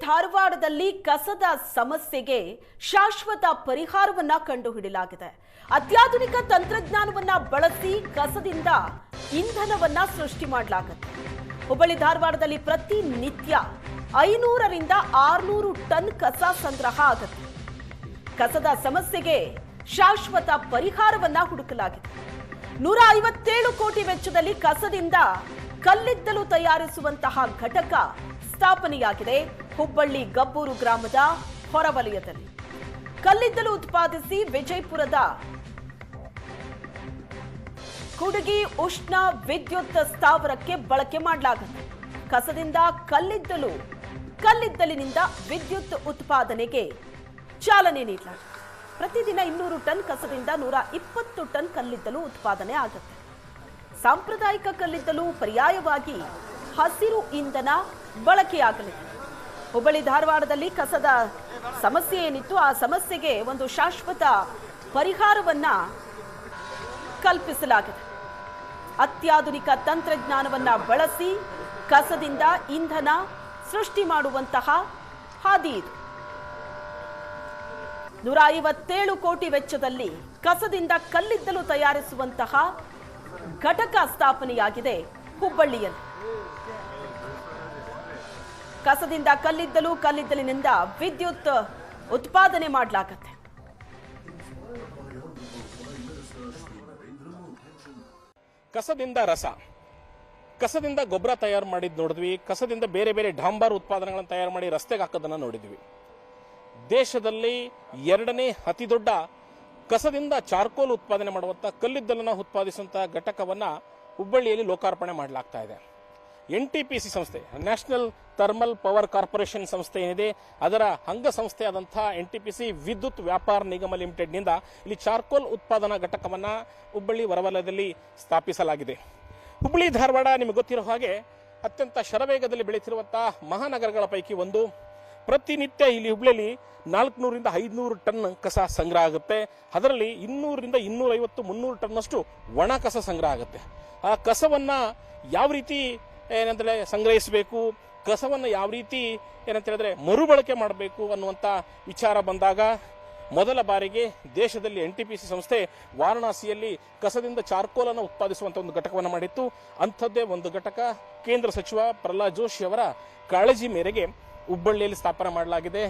ಧಾರವಾಡದಲ್ಲಿ ಕಸದ ಸಮಸ್ಯೆಗೆ ಶಾಶ್ವತ ಪರಿಹಾರವನ್ನ ಕಂಡುಹಿಡಿಯಲಾಗಿದೆ. ಅತ್ಯಾಧುನಿಕ ತಂತ್ರಜ್ಞಾನವನ್ನ ಬಳಸಿ ಕಸದಿಂದ ಇಂಧನವನ್ನ ಸೃಷ್ಟಿ ಮಾಡಲಾಗುತ್ತೆ. ಹುಬ್ಬಳ್ಳಿ ಧಾರವಾಡದಲ್ಲಿ ಪ್ರತಿನಿತ್ಯ 500 ರಿಂದ 600 ಟನ್ ಕಸ ಸಂಗ್ರಹ ಆಗುತ್ತೆ. ಕಸದ ಸಮಸ್ಯೆಗೆ ಶಾಶ್ವತ ಪರಿಹಾರವನ್ನ ಹುಡುಕಲಾಗಿದೆ. 157 ಕೋಟಿ ವೆಚ್ಚದಲ್ಲಿ ಕಸದಿಂದ ಕಲ್ಲಿದ್ದಲು ತಯಾರಿಸುವಂತಹ ಘಟಕ ಸ್ಥಾಪನೆಯಾಗಿದೆ. ಹುಬ್ಬಳ್ಳಿ ಗಬ್ಬೂರು ಗ್ರಾಮದ ಹೊರವಲಯದಲ್ಲಿ ಕಲ್ಲಿದ್ದಲು ಉತ್ಪಾದಿಸಿ ವಿಜಯಪುರದ ಕುಡಗಿ ಉಷ್ಣ ವಿದ್ಯುತ್ ಸ್ಥಾವರಕ್ಕೆ ಬಳಕೆ ಮಾಡಲಾಗುತ್ತೆ. ಕಸದಿಂದ ಕಲ್ಲಿದ್ದಲಿನಿಂದ ವಿದ್ಯುತ್ ಉತ್ಪಾದನೆಗೆ ಚಾಲನೆ ನೀಡಲಾಗಿದೆ. ಪ್ರತಿದಿನ 200 ಟನ್ ಕಸದಿಂದ 120 ಟನ್ ಕಲ್ಲಿದ್ದಲು ಉತ್ಪಾದನೆ ಆಗುತ್ತೆ. ಸಾಂಪ್ರದಾಯಿಕ ಕಲ್ಲಿದ್ದಲು ಪರ್ಯಾಯವಾಗಿ ಹಸಿರು ಇಂಧನ ಬಳಕೆಯಾಗಲಿದೆ. ಹುಬ್ಬಳ್ಳಿ ಧಾರವಾಡದಲ್ಲಿ ಕಸದ ಸಮಸ್ಯೆ ಏನಿತ್ತು, ಆ ಸಮಸ್ಯೆಗೆ ಒಂದು ಶಾಶ್ವತ ಪರಿಹಾರವನ್ನ ಕಲ್ಪಿಸಲಾಗಿದೆ. ಅತ್ಯಾಧುನಿಕ ತಂತ್ರಜ್ಞಾನವನ್ನ ಬಳಸಿ ಕಸದಿಂದ ಇಂಧನ ಸೃಷ್ಟಿ ಮಾಡುವಂತಹ ಹಾದಿ ಇದು. 157 ಕೋಟಿ ವೆಚ್ಚದಲ್ಲಿ ಕಸದಿಂದ ಕಲ್ಲಿದ್ದಲು ತಯಾರಿಸುವಂತಹ ಘಟಕ ಸ್ಥಾಪನೆಯಾಗಿದೆ ಹುಬ್ಬಳ್ಳಿಯಲ್ಲಿ. ಕಸದಿಂದ ಕಲ್ಲಿದ್ದಲಿನಿಂದ ವಿದ್ಯುತ್ ಉತ್ಪಾದನೆ ಮಾಡಲಾಗುತ್ತೆ. ಕಸದಿಂದ ರಸ, ಕಸದಿಂದ ಗೊಬ್ಬರ ತಯಾರು ಮಾಡಿದ್ ನೋಡಿದ್ವಿ. ಕಸದಿಂದ ಬೇರೆ ಬೇರೆ ಡಾಂಬರ್ ಉತ್ಪಾದನೆಗಳನ್ನು ತಯಾರು ಮಾಡಿ ರಸ್ತೆಗೆ ಹಾಕೋದನ್ನ ನೋಡಿದ್ವಿ. ದೇಶದಲ್ಲಿ 2ನೇ ಅತಿ ದೊಡ್ಡ ಕಸದಿಂದ ಚಾರ್ಕೋಲ್ ಉತ್ಪಾದನೆ ಮಾಡುವಂತ ಕಲ್ಲಿದ್ದಲನ್ನು ಉತ್ಪಾದಿಸುವಂತಹ ಘಟಕವನ್ನ ಹುಬ್ಬಳ್ಳಿಯಲ್ಲಿ ಲೋಕಾರ್ಪಣೆ ಮಾಡಲಾಗ್ತಾ ಇದೆ. NTPC ಸಂಸ್ಥೆ, ನ್ಯಾಷನಲ್ ಥರ್ಮಲ್ ಪವರ್ ಕಾರ್ಪೊರೇಷನ್ ಸಂಸ್ಥೆ ಏನಿದೆ, ಅದರ ಅಂಗಸಂಸ್ಥೆಯಾದಂತಹ NTPC ವಿದ್ಯುತ್ ವ್ಯಾಪಾರ ನಿಗಮ ಲಿಮಿಟೆಡ್ನಿಂದ ಇಲ್ಲಿ ಚಾರ್ಕೋಲ್ ಉತ್ಪಾದನಾ ಘಟಕವನ್ನ ಹುಬ್ಬಳ್ಳಿ ಹೊರವಲಯದಲ್ಲಿ ಸ್ಥಾಪಿಸಲಾಗಿದೆ. ಹುಬ್ಬಳ್ಳಿ ಧಾರವಾಡ ನಿಮಗೆ ಗೊತ್ತಿರೋ ಹಾಗೆ ಅತ್ಯಂತ ಶರವೇಗದಲ್ಲಿ ಬೆಳೆಯುತ್ತಿರುವಂತಹ ಮಹಾನಗರಗಳ ಪೈಕಿ ಒಂದು. ಪ್ರತಿನಿತ್ಯ ಇಲ್ಲಿ ಹುಬ್ಬಳ್ಳಿಯಲ್ಲಿ 400 ರಿಂದ 500 ಟನ್ ಕಸ ಸಂಗ್ರಹ ಆಗುತ್ತೆ. ಅದರಲ್ಲಿ 200 ರಿಂದ 250, 300 ಟನ್ನಷ್ಟು ಒಣ ಕಸ ಸಂಗ್ರಹ ಆಗುತ್ತೆ. ಆ ಕಸವನ್ನ ಯಾವ ರೀತಿ ಏನಂತೇಳಿ ಸಂಗ್ರಹಿಸಬೇಕು, ಕಸವನ್ನು ಯಾವ ರೀತಿ ಏನಂತ ಹೇಳಿದ್ರೆ ಮರುಬಳಕೆ ಮಾಡಬೇಕು ಅನ್ನುವಂಥ ವಿಚಾರ ಬಂದಾಗ ಮೊದಲ ಬಾರಿಗೆ ದೇಶದಲ್ಲಿ NTPC ಸಂಸ್ಥೆ ವಾರಣಾಸಿಯಲ್ಲಿ ಕಸದಿಂದ ಚಾರ್ಕೋಲ್ ಅನ್ನು ಉತ್ಪಾದಿಸುವಂತ ಒಂದು ಘಟಕವನ್ನು ಮಾಡಿತ್ತು. ಅಂಥದ್ದೇ ಒಂದು ಘಟಕ ಕೇಂದ್ರ ಸಚಿವ ಪ್ರಹ್ಲಾದ್ ಜೋಶಿ ಅವರ ಕಾಳಜಿ ಮೇರೆಗೆ ಹುಬ್ಬಳ್ಳಿಯಲ್ಲಿ ಸ್ಥಾಪನೆ ಮಾಡಲಾಗಿದೆ.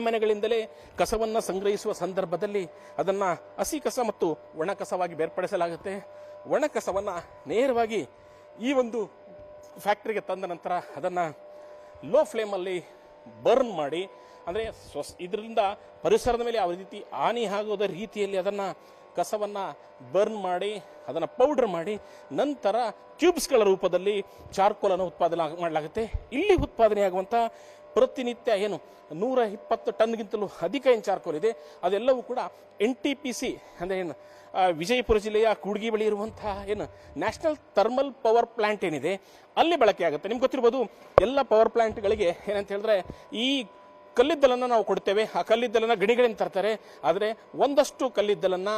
ಮನೆಗಳಿಂದಲೇ ಕಸವನ್ನ ಸಂಗ್ರಹಿಸುವ ಸಂದರ್ಭದಲ್ಲಿ ಅದನ್ನ ಹಸಿ ಕಸ ಮತ್ತು ಒಣ ಕಸವಾಗಿ ಬೇರ್ಪಡಿಸಲಾಗುತ್ತೆ. ಒಣ ಕಸವನ್ನ ನೇರವಾಗಿ ಈ ಒಂದು ಫ್ಯಾಕ್ಟರಿಗೆ ತಂದ ನಂತರ ಅದನ್ನ ಲೋ ಫ್ಲೇಮ್ ಅಲ್ಲಿ ಬರ್ನ್ ಮಾಡಿ, ಅಂದ್ರೆ ಇದರಿಂದ ಪರಿಸರದ ಮೇಲೆ ಯಾವ ರೀತಿ ಹಾನಿ ಆಗೋದ ರೀತಿಯಲ್ಲಿ ಅದನ್ನ ಕಸವನ್ನ ಬರ್ನ್ ಮಾಡಿ ಅದನ್ನ ಪೌಡರ್ ಮಾಡಿ ನಂತರ ಕ್ಯೂಬ್ಸ್ಗಳ ರೂಪದಲ್ಲಿ ಚಾರ್ಕೋಲ್ ಅನ್ನು ಉತ್ಪಾದನೆ ಮಾಡಲಾಗುತ್ತೆ. ಇಲ್ಲಿ ಉತ್ಪಾದನೆಯಾಗುವಂತ ಪ್ರತಿನಿತ್ಯ 120 ಟನ್ಗಿಂತಲೂ ಅಧಿಕ ಏನು ಚಾರ್ಕೋಲ್ ಇದೆ, ಅದೆಲ್ಲವೂ ಕೂಡ NTPC ಅಂದ್ರೆ ವಿಜಯಪುರ ಜಿಲ್ಲೆಯ ಕೂಡ್ಗಿ ಬಳಿ ಇರುವಂತಹ ನ್ಯಾಷನಲ್ ಥರ್ಮಲ್ ಪವರ್ ಪ್ಲಾಂಟ್ ಏನಿದೆ ಅಲ್ಲಿ ಬಳಕೆ ಆಗುತ್ತೆ. ನಿಮ್ಗೆ ಗೊತ್ತಿರಬಹುದು, ಎಲ್ಲ ಪವರ್ ಪ್ಲಾಂಟ್ಗಳಿಗೆ ಏನಂತ ಹೇಳಿದ್ರೆ ಈ ಕಲ್ಲಿದ್ದಲನ್ನ ನಾವು ಕೊಡ್ತೇವೆ. ಆ ಕಲ್ಲಿದ್ದಲನ್ನ ಗಣಿಗಳಿಂದ ತರ್ತಾರೆ. ಆದರೆ ಒಂದಷ್ಟು ಕಲ್ಲಿದ್ದಲನ್ನ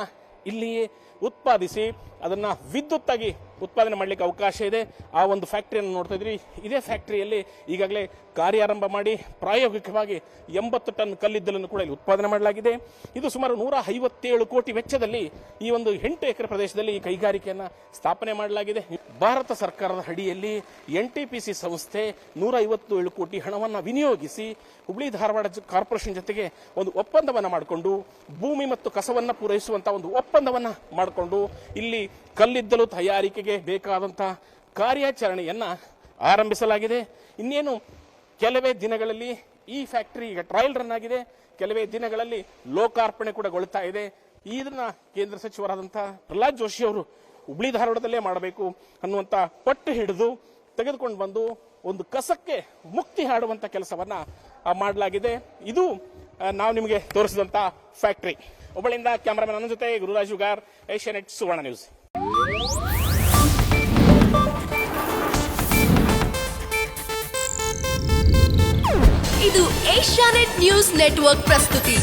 ಇಲ್ಲಿಯೇ ಉತ್ಪಾದಿಸಿ ಅದನ್ನ ವಿದ್ಯುತ್ ಆಗಿ ಉತ್ಪಾದನೆ ಮಾಡಲಿಕ್ಕೆ ಅವಕಾಶ ಇದೆ. ಆ ಒಂದು ಫ್ಯಾಕ್ಟರಿಯನ್ನು ನೋಡ್ತಾ ಇದ್ರಿ. ಇದೇ ಫ್ಯಾಕ್ಟರಿಯಲ್ಲಿ ಈಗಾಗಲೇ ಕಾರ್ಯಾರಂಭ ಮಾಡಿ ಪ್ರಾಯೋಗಿಕವಾಗಿ 80 ಟನ್ ಕಲ್ಲಿದ್ದಲನ್ನು ಕೂಡ ಇಲ್ಲಿ ಉತ್ಪಾದನೆ ಮಾಡಲಾಗಿದೆ. ಇದು ಸುಮಾರು 157 ಕೋಟಿ ವೆಚ್ಚದಲ್ಲಿ ಈ ಒಂದು 8 ಎಕರೆ ಪ್ರದೇಶದಲ್ಲಿ ಈ ಕೈಗಾರಿಕೆಯನ್ನ ಸ್ಥಾಪನೆ ಮಾಡಲಾಗಿದೆ. ಭಾರತ ಸರ್ಕಾರದ ಅಡಿಯಲ್ಲಿ NTPC ಸಂಸ್ಥೆ 157 ಕೋಟಿ ಹಣವನ್ನು ವಿನಿಯೋಗಿಸಿ ಹುಬ್ಬಳ್ಳಿ ಧಾರವಾಡ ಕಾರ್ಪೊರೇಷನ್ ಜೊತೆಗೆ ಒಂದು ಒಪ್ಪಂದವನ್ನ ಮಾಡಿಕೊಂಡು ಭೂಮಿ ಮತ್ತು ಕಸವನ್ನ ಪೂರೈಸುವಂತಹ ಒಂದು ಒಪ್ಪಂದವನ್ನ ಮಾಡಿಕೊಂಡು ಇಲ್ಲಿ ಕಲ್ಲಿದ್ದಲು ತಯಾರಿಕೆಗೆ ಬೇಕಾದಂತಹ ಕಾರ್ಯಾಚರಣೆಯನ್ನ ಆರಂಭಿಸಲಾಗಿದೆ. ಇನ್ನೇನು ಕೆಲವೇ ದಿನಗಳಲ್ಲಿ ಈ ಫ್ಯಾಕ್ಟರಿ ಈಗ ಟ್ರಯಲ್ ರನ್ ಆಗಿದೆ. ಕೆಲವೇ ದಿನಗಳಲ್ಲಿ ಲೋಕಾರ್ಪಣೆ ಕೂಡ ಗೊಳ್ತಾ ಇದೆ. ಇದನ್ನ ಕೇಂದ್ರ ಸಚಿವರಾದಂತಹ ಪ್ರಹ್ಲಾದ್ ಜೋಶಿ ಅವರು ಹುಬ್ಬಳ್ಳಿ ಧಾರವಾಡದಲ್ಲೇ ಮಾಡಬೇಕು ಅನ್ನುವಂತ ಪಟ್ಟು ಹಿಡಿದು ತೆಗೆದುಕೊಂಡು ಬಂದು ಒಂದು ಕಸಕ್ಕೆ ಮುಕ್ತಿ ಹಾಡುವಂತ ಕೆಲಸವನ್ನ ಮಾಡಲಾಗಿದೆ. ಇದು ನಾವು ನಿಮಗೆ ತೋರಿಸಿದಂತ ಫ್ಯಾಕ್ಟರಿ. ಹುಬ್ಬಳ್ಳಿಯಿಂದ ಕ್ಯಾಮರಾಮನ್ ನನ್ನ ಜೊತೆ ಗುರುರಾಜ್ ಉಗಾರ್, ಏಷ್ಯಾನೆಟ್ ಸುವರ್ಣ ನ್ಯೂಸ್. ಇದು ಏಷ್ಯಾನೆಟ್ ನ್ಯೂಸ್ ನೆಟ್ವರ್ಕ್ ಪ್ರಸ್ತುತಿ.